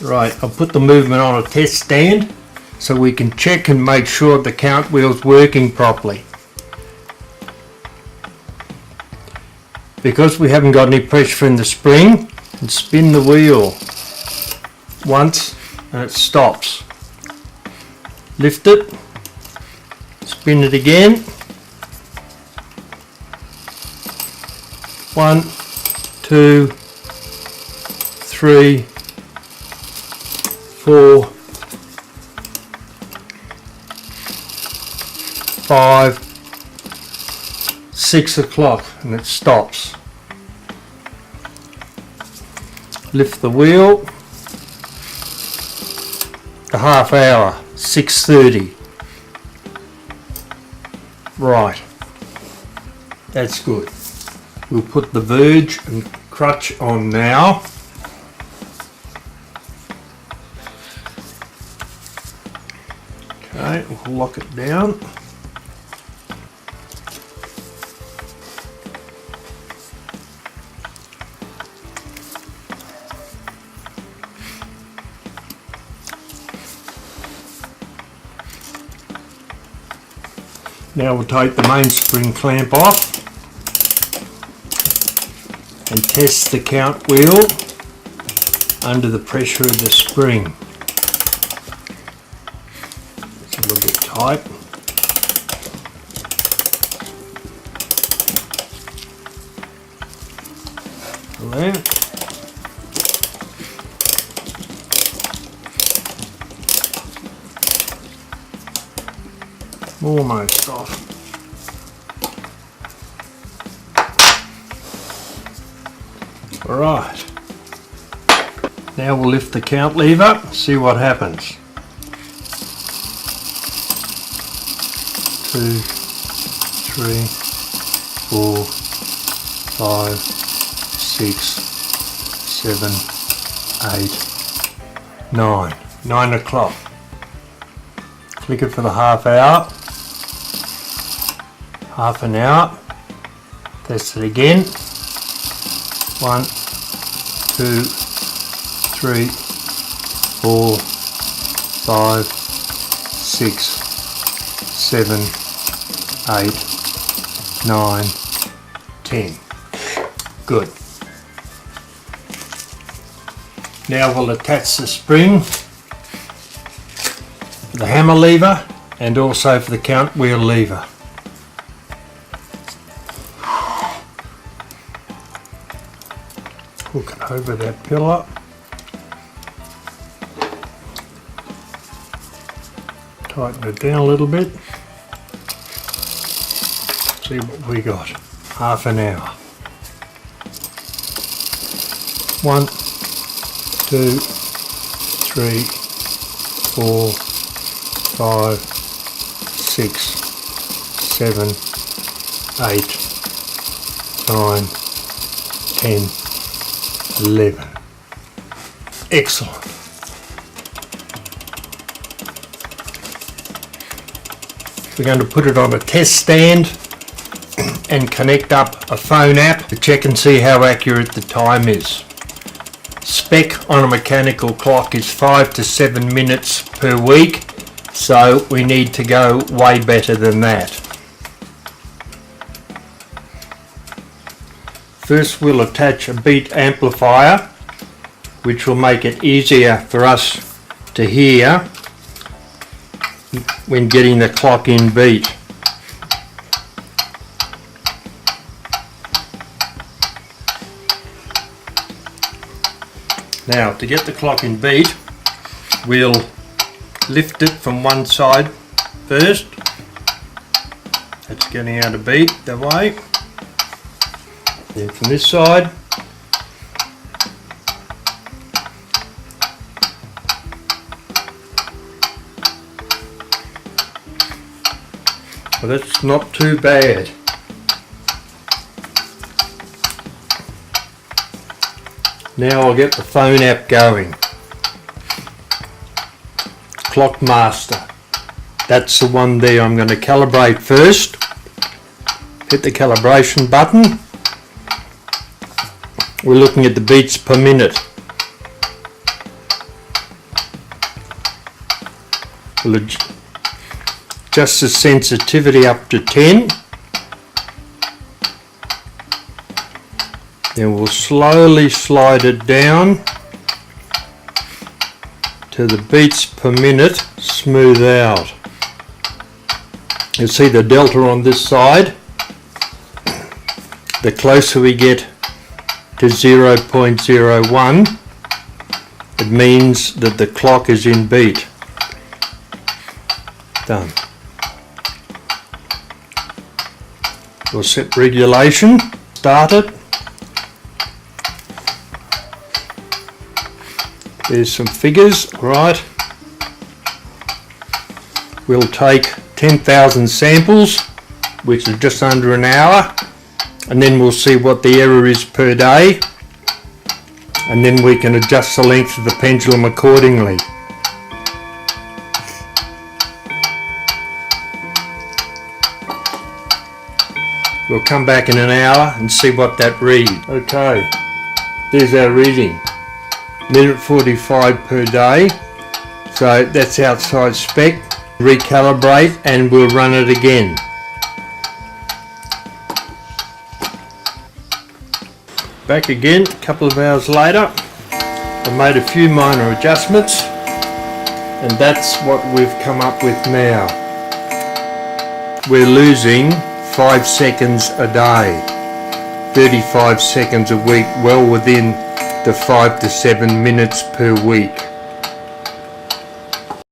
Right, I'll put the movement on a test stand so we can check and make sure the count wheel's working properly. Because we haven't got any pressure in the spring, and spin the wheel once and it stops. Lift it, spin it again. 1, 2, 3, 4, 5, 6 o'clock, and it stops. Lift the wheel. A half hour, 6:30. Right, that's good. We'll put the verge and crutch on now. Okay, we'll lock it down. Now we'll take the mainspring clamp off and test the count wheel under the pressure of the spring. It's a little bit tight. There. Almost off. Alright, now we'll lift the count lever, see what happens. 2, 3, 4, 5, 6, 7, 8, 9. 9 o'clock. Click it for the half hour. Half an hour. Test it again. 1, 2, 3, 4, 5, 6, 7, 8, 9, 10. Good. Now we'll attach the spring, the hammer lever, and also for the count wheel lever. Hook it over that pillar. Tighten it down a little bit. See what we got. Half an hour. 1, 2, 3, 4, 5, 6, 7, 8, 9, 10, 11. Excellent. We're going to put it on a test stand and connect up a phone app to check and see how accurate the time is. Spec on a mechanical clock is 5 to 7 minutes per week, so we need to go way better than that. First we'll attach a beat amplifier, which will make it easier for us to hear when getting the clock in beat. Now, to get the clock in beat, we'll lift it from one side first. That's getting out of beat that way. Then from this side. Well, that's not too bad. Now I'll get the phone app going. Clock Master. That's the one there. I'm going to calibrate first. Hit the calibration button. We're looking at the beats per minute. We'll adjust the sensitivity up to 10. Then we'll slowly slide it down to the beats per minute smooth out. You'll see the delta on this side. The closer we get to 0.01, it means that the clock is in beat. Done. We'll set regulation, start it. There's some figures, right. We'll take 10,000 samples, which is just under an hour, and then we'll see what the error is per day, and then we can adjust the length of the pendulum accordingly. We'll come back in an hour and see what that reads. Okay, there's our reading. Minute 45 per day, so that's outside spec. Recalibrate and we'll run it again. Back again a couple of hours later. I made a few minor adjustments and that's what we've come up with now. We're losing 5 seconds a day, 35 seconds a week, well within the 5 to 7 minutes per week.